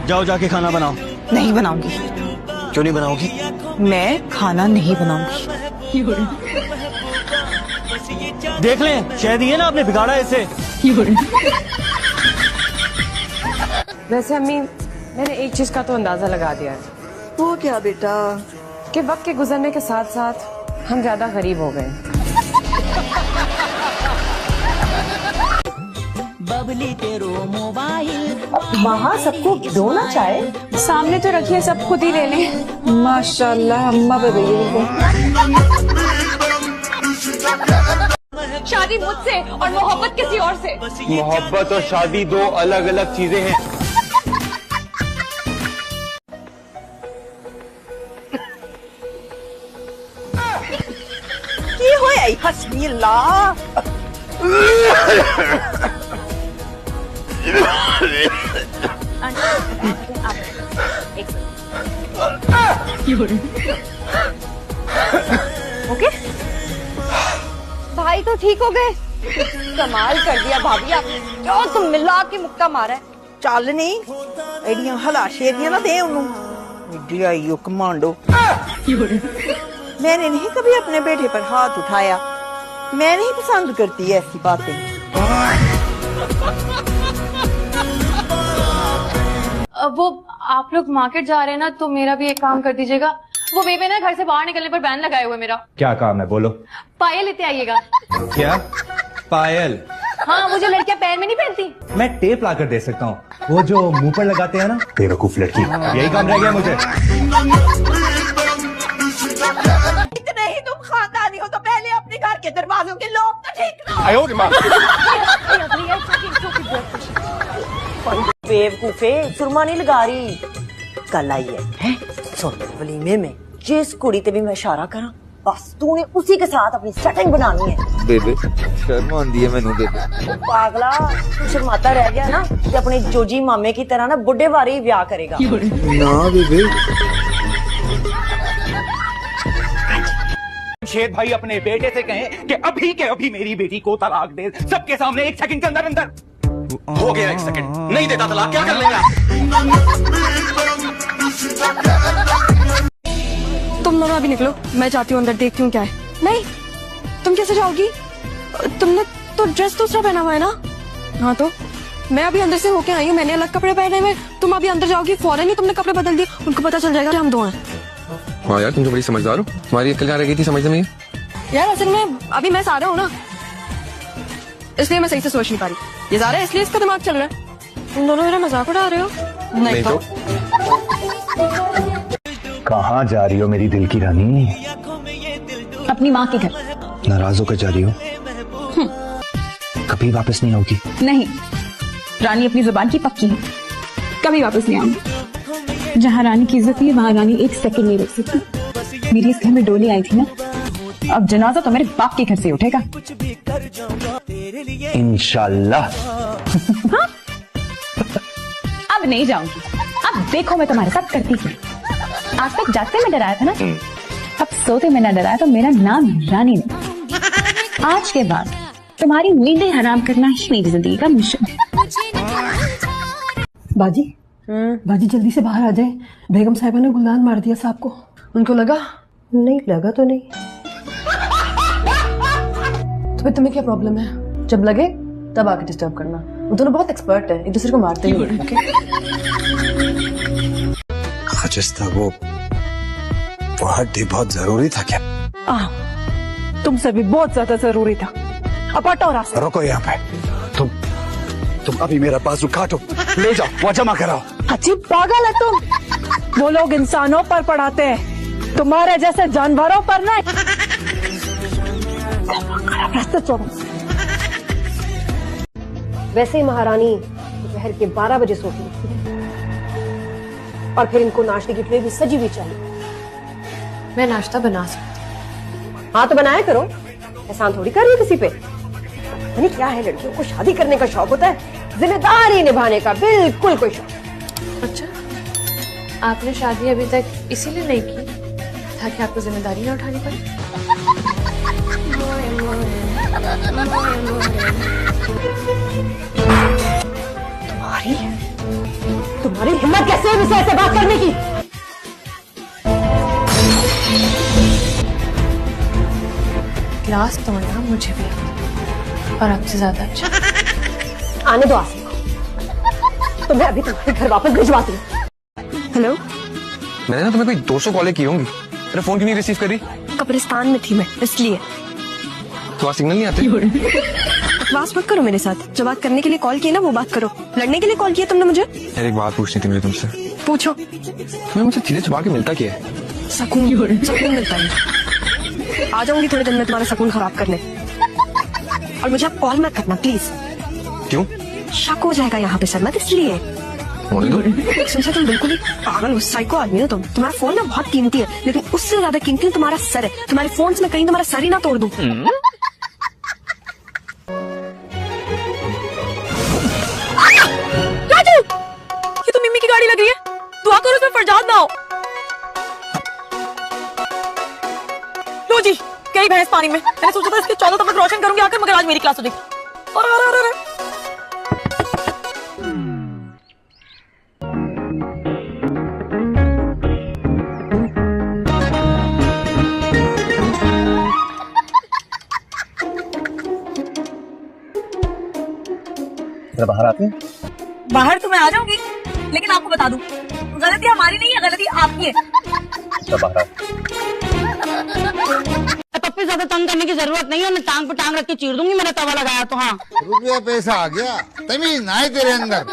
जाओ जाके खाना बनाओ। नहीं बनाऊंगी। क्यों नहीं बनाओगी? मैं खाना नहीं बनाऊंगी। देख लें, शहद ही है ना, आपने बिगाड़ा इसे। वैसे अम्मी, मैंने एक चीज का तो अंदाजा लगा दिया है। वो क्या बेटा? कि वक्त के गुजरने के साथ साथ हम ज्यादा गरीब हो गए। वहाँ सबको दोना चाहे सामने तो रखिए, सब खुद ही ले लें। माशाल्लाह अम्मा पे गई है। शादी मुझसे और मोहब्बत किसी और से। मोहब्बत और शादी दो अलग अलग चीजें हैं। की होया हस्बी अल्लाह। ओके भाई तो ठीक हो गए। कमाल कर दिया भाभी आपने, जो तुम मिला के मुक्का मारा है। चल नहीं एडियां हलाशेरियां ना दे उन्हों। मीडिया यो कमांडो। मैंने नहीं कभी अपने बेटे पर हाथ उठाया। मैं नहीं पसंद करती ऐसी बातें। वो आप लोग मार्केट जा रहे हैं ना, तो मेरा भी एक काम कर दीजिएगा। वो बेबे ना घर से बाहर निकलने पर बैन लगाए हुए मेरा। क्या काम है बोलो? पायल लेते आइएगा। क्या पायल? हाँ, मुझे लड़कियां पैर में नहीं पहनती। मैं टेप लाकर दे सकता हूँ, वो जो मुंह पर लगाते हैं ना। बेवकूफ लड़की, यही काम रह गया मुझे। इतने ही तुम खानदानी हो तो पहले अपने घर के दरवाजों के लोग तो ठीक ना। बेवकूफे, सुरमा नहीं लगा रही। कल आई है सुन, वलीमे में जिस कुड़ी ते भी मैं इशारा करा, बस तूने उसी के साथ अपनी सेटिंग बनानी है। बेबे शर्म आंदी है मैनू। बेबे पागला, तू शर्माता रह गया ना ते अपने जोजी मामे की तरह ना बुढ़े बारे ही ब्याह करेगा। ना बेबे। शेर भाई अपने बेटे से कहें कि अभी के अभी मेरी बेटी को तलाक दे, सबके सामने 1 सेकंड के अंदर अंदर। हो गया 1 सेकंड, नहीं देता तलाक, क्या कर लेगा? तुम दोनों अभी निकलो, मैं जाती हूँ अंदर, देखती हूँ क्या है। नहीं, तुम कैसे जाओगी? तुमने तो ड्रेस दूसरा पहना हुआ है ना। हाँ तो मैं अभी अंदर से होके आई हूँ, मैंने अलग कपड़े पहने हुए। तुम अभी अंदर जाओगी, फौरन ही तुमने कपड़े बदल दिए, उनको पता चल जाएगा कि हम दो हैं। हाँ यार, तुम तो बड़ी समझदार हो। तुम्हारी अक्ल कहाँ रह गई थी समझ में? यार असल में अभी मैं सारा हूँ ना, इसलिए मैं सही से सोच नहीं पा रही। ये सारा इसलिए इसका दिमाग चल रहा है। तुम दोनों मेरा मजाक उड़ा रहे हो। नहीं तो कहाँ जा रही हो मेरी दिल की रानी? अपनी माँ के घर। नाराज होकर जा रही हो? कभी वापस नहीं आओगी? नहीं, रानी अपनी जुबान की पक्की है, कभी वापस नहीं आऊंगी। जहाँ रानी की इज्जत है वहाँ रानी 1 सेकंड नहीं रुक सकती। मेरी इस घर में डोली आई थी ना, अब जनाजा तो मेरे बाप के घर से उठेगा इंशाल्लाह। हाँ? अब नहीं जाऊंगी। अब देखो मैं तुम्हारे साथ करती थी। आज तक जागते में डराया था ना, अब सोते में न डराया तो मेरा नाम रानी नहीं। आज के बाद तुम्हारी नींदें हराम करना ही मेरी जिंदगी का मिशन है। बाजी, बाजी जल्दी से बाहर आ जाए। बेगम साहिबा ने गुलदान मार दिया साहब को। उनको लगा? नहीं लगा तो नहीं। तो फिर तुम्हें क्या प्रॉब्लम है? जब लगे तब आके डिस्टर्ब करना। वो दोनों बहुत एक्सपर्ट है, एक दूसरे को मारते हैं। खजिस्ता, वो हड्डी बहुत जरूरी था क्या? तुमसे भी बहुत ज्यादा जरूरी था। अब हटो रास्ते। रुको यहाँ पे। तुम अभी मेरा बाजू काटो, ले जाओ वहाँ जमा कराओ। अजीब पागल है तुम। वो लोग इंसानों पर पढ़ाते हैं, तुम्हारे जैसे जानवरों पर नहीं। रास्ते छोड़ो। वैसे ही महारानी दोपहर के 12 बजे सोती है और फिर इनको नाश्ते की ट्रे भी सजी हुई चाहिए। मैं नाश्ता बना सकती। हाँ तो बनाया करो, एहसान थोड़ी कर रही है किसी पे। पता नहीं क्या है, लड़कियों को शादी करने का शौक होता है, जिम्मेदारी निभाने का बिल्कुल कोई शौक। अच्छा, आपने शादी अभी तक इसीलिए नहीं की ताकि आपको जिम्मेदारी ना उठानी पड़े? तुम्हारी तुम्हारी हिम्मत कैसे है मुझसे ऐसे बात करने की? क्लास तोड़ना मुझे भी आता और आपसे ज्यादा अच्छा। आने दो आसिम को, तो मैं अभी तुम्हारे घर वापस भिजवाती हूँ। हेलो, मैंने ना तुम्हें कोई 200 कॉलें की होंगी, मेरा फोन क्यों नहीं रिसीव करी? कब्रिस्तान में थी मैं, इसलिए। तुम्हारा सिग्नल नहीं आते? बकवास मत करो मेरे साथ। जो बात करने के लिए कॉल की ना वो बात करो। लड़ने के लिए कॉल किया तुमने मुझे? यार एक बात पूछनी थी मुझे तुमसे। पूछो। तुम्हें मुझसे धीरे छुपा के मिलता क्या है? सुकून मिलता है। आ जाऊंगी थोड़े दिन में तुम्हारा सुकून खराब करने, और मुझे अब कॉल मत करना प्लीज। क्यों? शक हो जाएगा यहाँ पे सरमत, इसलिए। होने दो। सुनसा, तुम बिल्कुल ही पागल हो, साइको आदमी हो तुम। तुम्हारा फोन ना बहुत कीमती है, लेकिन उससे ज्यादा कीमती तुम्हारा सर है। तुम्हारे फोन से मैं कहीं तुम्हारा सर ही ना तोड़ दूं। राजू, ये तो मिम्मी की गाड़ी लग रही है। दुआ करो इसमें फरजाद ना हो। लो जी, गई भैंस पानी में। मैंने सोचा था इसके 14 तक रोशन करूंगी आकर, मगर आज मेरी क्लास हो गई। अरे बाहर आते हैं। बाहर तो मैं आ जाऊंगी, लेकिन आपको बता दूं, गलती हमारी नहीं है, गलती आपकी है। पप्पी ज्यादा तंग करने की जरूरत नहीं है, मैं टांग पे टांग रख के चीर दूंगी। मैंने तवा लगाया तो। हाँ, रुपया पैसा आ गया, तमीज ना है तेरे अंदर।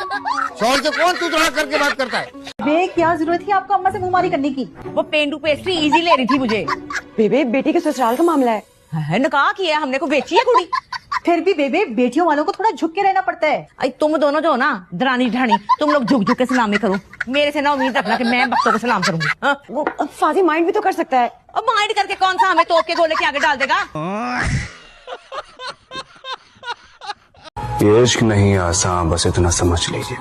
शौहर से कौन तू थोड़ा करके बात करता है? बे, क्या जरूरत थी आपको अम्मा से मुंहमारी करने की? वो पेंडू पेस्ट्री इजी ले रही थी मुझे। बेबे, बेटी के ससुराल का मामला है। निकाह किया हमने, को बेची है कुड़ी। फिर भी बेबे, बेटियों वालों को थोड़ा झुक के रहना पड़ता है। अरे तुम दोनों जो हो ना, दरानी ढानी, तुम लोग झुक झुक के सलामी करो। मेरे से ना उम्मीद रखना कि मैं बच्चों को सलाम करूंगी। हाँ? वो फादी माइंड भी तो कर सकता है। अब माइंड करके कौन सा हमें तोप के गोले के आगे डाल देगा? ये इश्क नहीं आसान, बस इतना समझ लीजिए,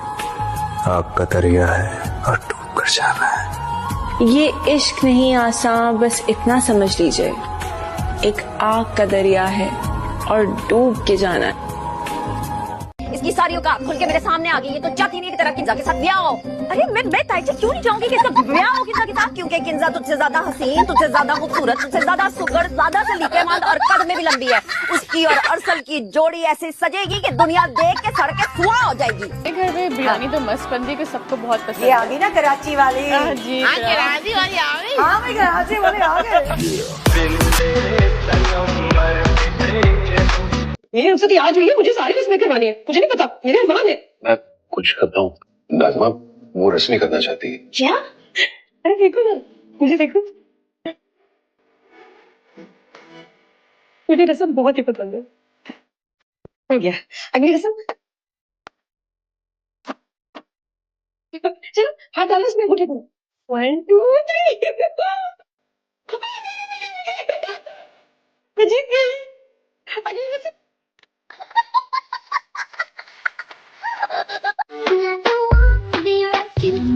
आग का दरिया है और डूब कर जाना है। ये इश्क नहीं आसान, बस इतना समझ लीजिए, एक आग का दरिया है और डूब के जाना है। इसकी सारी औकात खुल के मेरे सामने आ गई। ये तो चाहती नहीं की तरह किंजा के साथ ब्याह हो। अरे मैं ताईजी क्यों नहीं चाहूंगी कि इसका ब्याह हो किंजा के साथ? क्योंकि किंजा तुझसे ज्यादा हसीन, तुझसे ज्यादा खूबसूरत, तुझसे ज्यादा सुगर, ज्यादा सलीकेमंद और कद में भी लंबी है। उसकी और अरसल की जोड़ी ऐसी सजेगी कि दुनिया देख के सड़ के सुआ हो जाएगी। घर में बिरयानी तो मस्त बनती है, सबको बहुत पसंद। ये आ गई ना कराची वाली। जी, कराची वाली आ गई। हाँ, मैं कराची वाले आ गए। मेरी रुखसत आज हुई है, मुझे सारी रस्में करवानी है। मुझे नहीं पता, मेरे मेहमान है। मैं कुछ करता हूँ, नाज़िमा वो रस्में करना चाहती है। क्या? अरे देखो ना, मुझे देखो, मुझे रस्म बहुत ही पसंद है। हो गया, अगली रस्म। चलो हाथ डालो इसमें, उठे तुम। 1 2 3। मैं जीत गई। अगली रस्म। I don't wanna be like you.